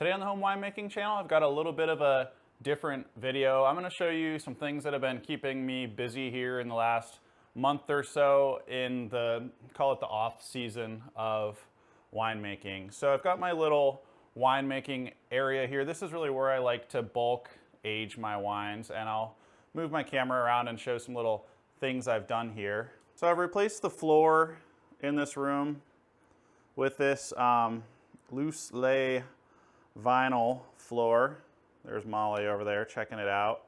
Today on the Home Winemaking channel, I've got a little bit of a different video. I'm going to show you some things that have been keeping me busy here in the last month or so in the, call it the off season of winemaking. So I've got my little winemaking area here. This is really where I like to bulk age my wines, and I'll move my camera around and show some little things I've done here. So I've replaced the floor in this room with this loose lay vinyl floor. There's Molly over there checking it out,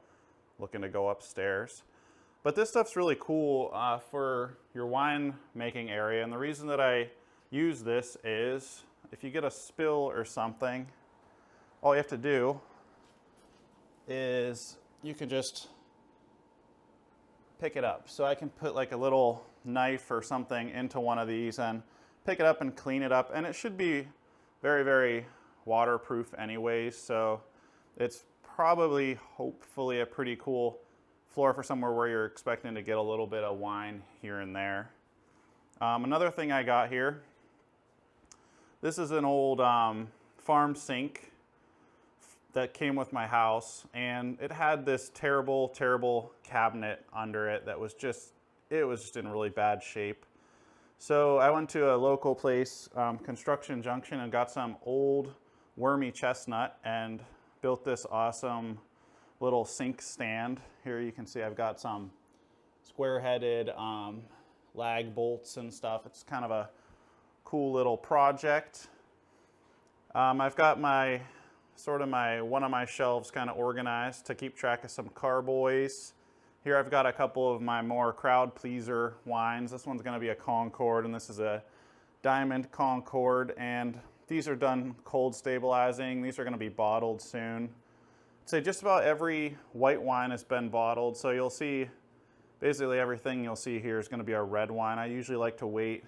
looking to go upstairs. But this stuff's really cool for your wine making area, and the reason that I use this is if you get a spill or something, all you have to do is you can just pick it up. So I can put like a little knife or something into one of these and pick it up and clean it up, and it should be very, very waterproof anyways, so it's probably, hopefully, a pretty cool floor for somewhere where you're expecting to get a little bit of wine here and there. Another thing I got here, this is an old farm sink that came with my house, and it had this terrible, terrible cabinet under it that was just, it was just in really bad shape. So I went to a local place, Construction Junction, and got some old wormy chestnut and built this awesome little sink stand. Here you can see I've got some square-headed lag bolts and stuff. It's kind of a cool little project. I've got my one of my shelves kind of organized to keep track of some carboys. Here I've got a couple of my more crowd pleaser wines. This one's going to be a Concord, and this is a Diamond Concord, and these are done cold stabilizing. These are going to be bottled soon. I'd say just about every white wine has been bottled, so you'll see basically everything you'll see here is going to be a red wine. I usually like to wait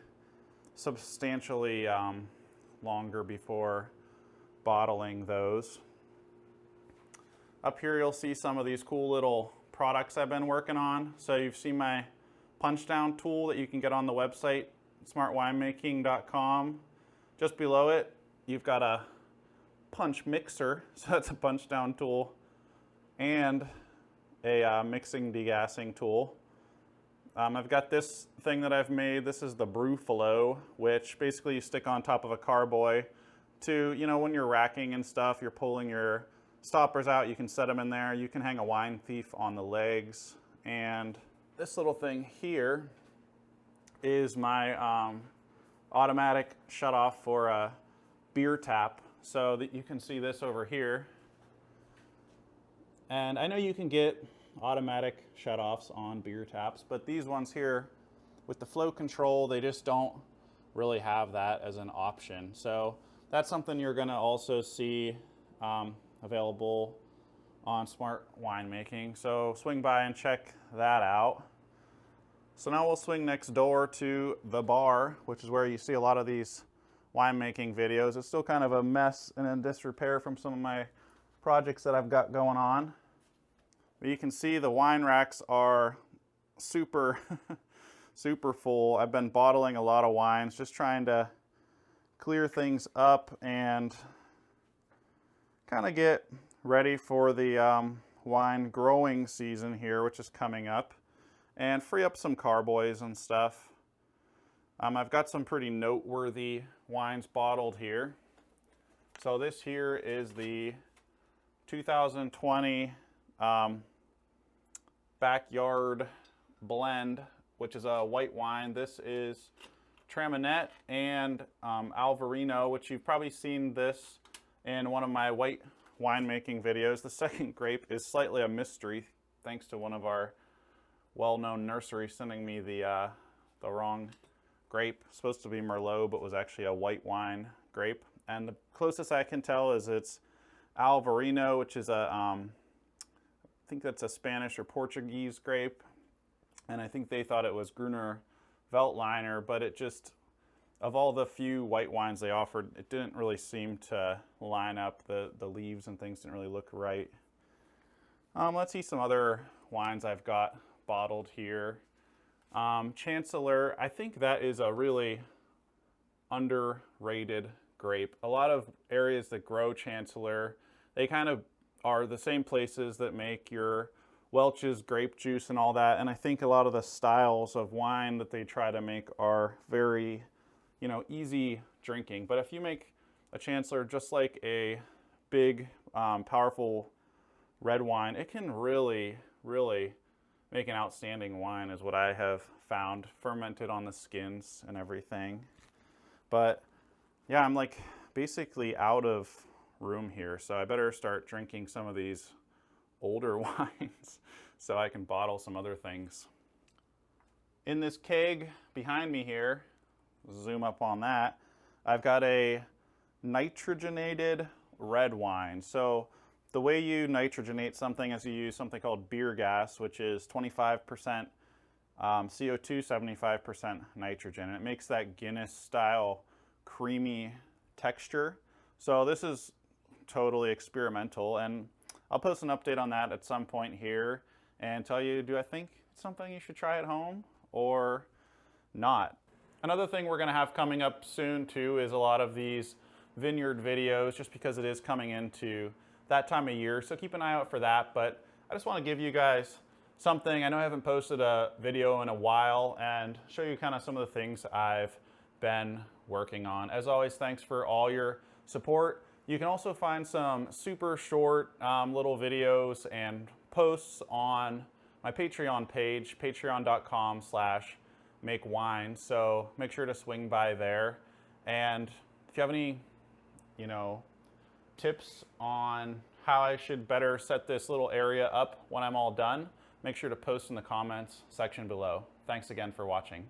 substantially longer before bottling those. Up here you'll see some of these cool little products I've been working on. So you've seen my punch down tool that you can get on the website, smartwinemaking.com. Just below it, you've got a punch mixer, so that's a punch down tool, and a mixing degassing tool. I've got this thing that I've made. This is the Brewflow, which basically you stick on top of a carboy to, you know, when you're racking and stuff, you're pulling your stoppers out, you can set them in there. You can hang a wine thief on the legs. And this little thing here is my automatic shutoff for a beer tap. So that you can see this over here. And I know you can get automatic shutoffs on beer taps, but these ones here with the flow control, they just don't really have that as an option. So that's something you're going to also see available on Smart Winemaking. So swing by and check that out. So now we'll swing next door to the bar, which is where you see a lot of these winemaking videos. It's still kind of a mess and in disrepair from some of my projects that I've got going on. But you can see the wine racks are super, super full. I've been bottling a lot of wines, just trying to clear things up and kind of get ready for the wine growing season here, which is coming up, and free up some carboys and stuff. I've got some pretty noteworthy wines bottled here. So this here is the 2020 Backyard Blend, which is a white wine. This is Traminette and Alvarino, which you've probably seen this in one of my white winemaking videos. The second grape is slightly a mystery, thanks to one of our well-known nurseries sending me the wrong grape. It's supposed to be Merlot, but was actually a white wine grape. And the closest I can tell is it's Alvarino, which is a, I think that's a Spanish or Portuguese grape. And I think they thought it was Gruner Veltliner, but it just, of all the few white wines they offered, it didn't really seem to line up. The leaves and things didn't really look right. Let's see some other wines I've got bottled here. Chancellor, I think that is a really underrated grape. A lot of areas that grow Chancellor, they kind of are the same places that make your Welch's grape juice and all that. And I think a lot of the styles of wine that they try to make are very, easy drinking. But if you make a Chancellor just like a big, powerful red wine, it can really, really make an outstanding wine, is what I have found, fermented on the skins and everything. But yeah, I'm like basically out of room here, so I better start drinking some of these older wines so I can bottle some other things. In this keg behind me here, zoom up on that, I've got a nitrogenated red wine. So the way you nitrogenate something is you use something called beer gas, which is 25% CO2, 75% nitrogen. And it makes that Guinness style creamy texture. So this is totally experimental, and I'll post an update on that at some point here and tell you, do I think it's something you should try at home or not? Another thing we're gonna have coming up soon too is a lot of these vineyard videos, just because it is coming into that time of year. So keep an eye out for that. But I just want to give you guys something. I know I haven't posted a video in a while, and show you kind of some of the things I've been working on. As always, thanks for all your support. You can also find some super short little videos and posts on my Patreon page, patreon.com/makewine. So make sure to swing by there. And if you have any, tips on how I should better set this little area up when I'm all done, make sure to post in the comments section below. Thanks again for watching.